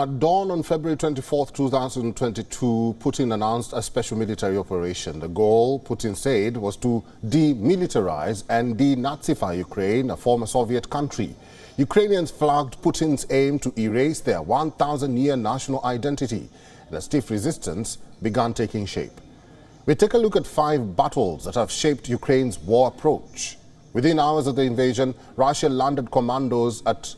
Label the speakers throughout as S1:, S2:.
S1: At dawn on February 24, 2022, Putin announced a special military operation. The goal, Putin said, was to demilitarize and denazify Ukraine, a former Soviet country. Ukrainians flagged Putin's aim to erase their 1,000-year national identity, and a stiff resistance began taking shape. We take a look at 5 battles that have shaped Ukraine's war approach. Within hours of the invasion, Russia landed commandos at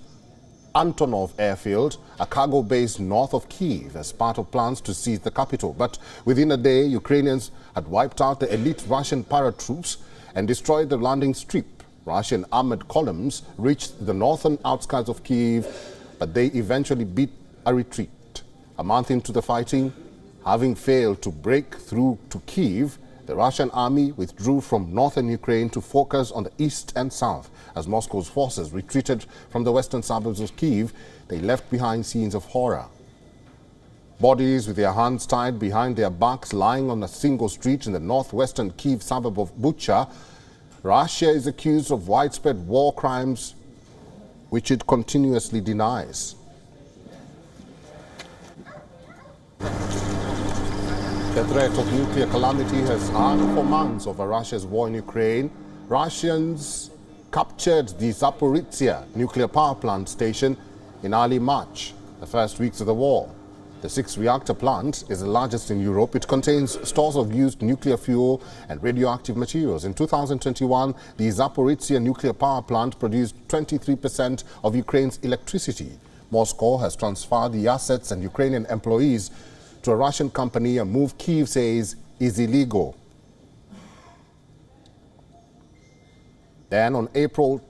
S1: Antonov Airfield, a cargo base north of Kyiv, as part of plans to seize the capital. But within a day, Ukrainians had wiped out the elite Russian paratroops and destroyed the landing strip. Russian armored columns reached the northern outskirts of Kyiv, but they eventually beat a retreat. A month into the fighting, having failed to break through to Kyiv, the Russian army withdrew from northern Ukraine to focus on the east and south. As Moscow's forces retreated from the western suburbs of Kyiv, they left behind scenes of horror. Bodies with their hands tied behind their backs lying on a single street in the northwestern Kyiv suburb of Bucha. Russia is accused of widespread war crimes, which it continuously denies. The threat of nuclear calamity has hung for months over Russia's war in Ukraine. Russians captured the Zaporizhzhia nuclear power plant station in early March, the first weeks of the war. The 6-reactor plant is the largest in Europe. It contains stores of used nuclear fuel and radioactive materials. In 2021, the Zaporizhzhia nuclear power plant produced 23% of Ukraine's electricity. Moscow has transferred the assets and Ukrainian employees to a Russian company, a move Kyiv says is illegal. Then on April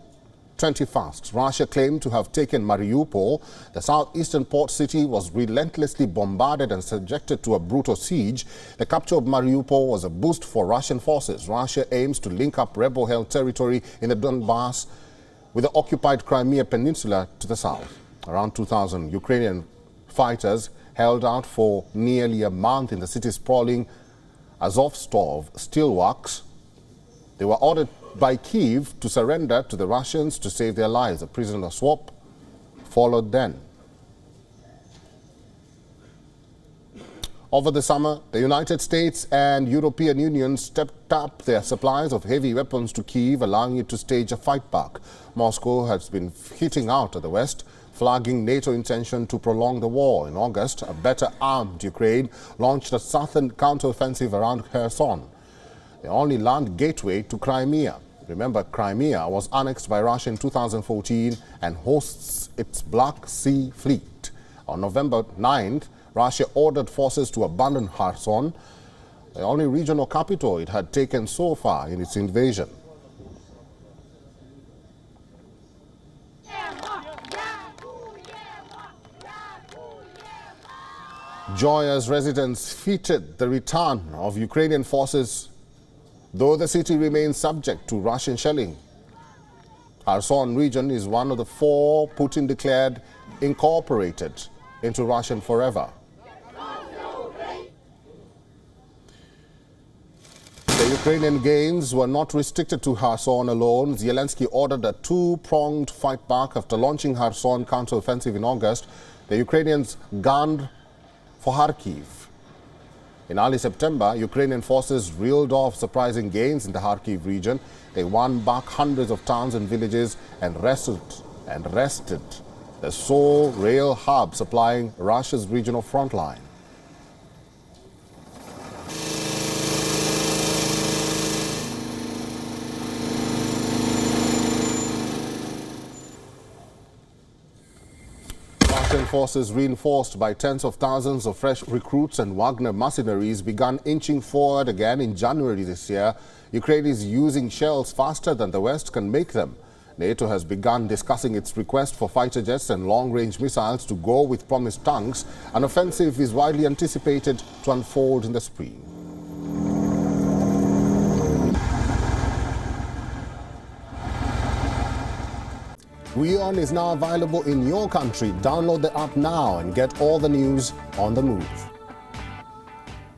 S1: 21st, Russia claimed to have taken Mariupol. The southeastern port city was relentlessly bombarded and subjected to a brutal siege. The capture of Mariupol was a boost for Russian forces. Russia aims to link up rebel-held territory in the Donbass with the occupied Crimea Peninsula to the south. Around 2,000 Ukrainian fighters held out for nearly a month in the city's sprawling Azovstal steelworks. They were ordered by Kyiv to surrender to the Russians to save their lives. A prisoner swap followed then. Over the summer, the United States and European Union stepped up their supplies of heavy weapons to Kyiv, allowing it to stage a fight back. Moscow has been hitting out at the West, flagging NATO intention to prolong the war. In August, a better armed Ukraine launched a southern counteroffensive around Kherson, the only land gateway to Crimea. Remember, Crimea was annexed by Russia in 2014 and hosts its Black Sea Fleet. On November 9th, Russia ordered forces to abandon Kherson, the only regional capital it had taken so far in its invasion. Joyous residents feted the return of Ukrainian forces, though the city remains subject to Russian shelling. Kherson region is one of the 4 Putin declared incorporated into Russian forever. The Ukrainian gains were not restricted to Kherson alone. Zelensky ordered a 2-pronged fight back after launching Kherson counteroffensive in August. The Ukrainians gunned for Kharkiv. In early September, Ukrainian forces reeled off surprising gains in the Kharkiv region. They won back hundreds of towns and villages and wrested the sole rail hub supplying Russia's regional front line. Russian forces, reinforced by tens of thousands of fresh recruits and Wagner mercenaries, began inching forward again in January this year. Ukraine is using shells faster than the West can make them. NATO has begun discussing its request for fighter jets and long-range missiles to go with promised tanks. An offensive is widely anticipated to unfold in the spring. WION is now available in your country. Download the app now and get all the news on the move.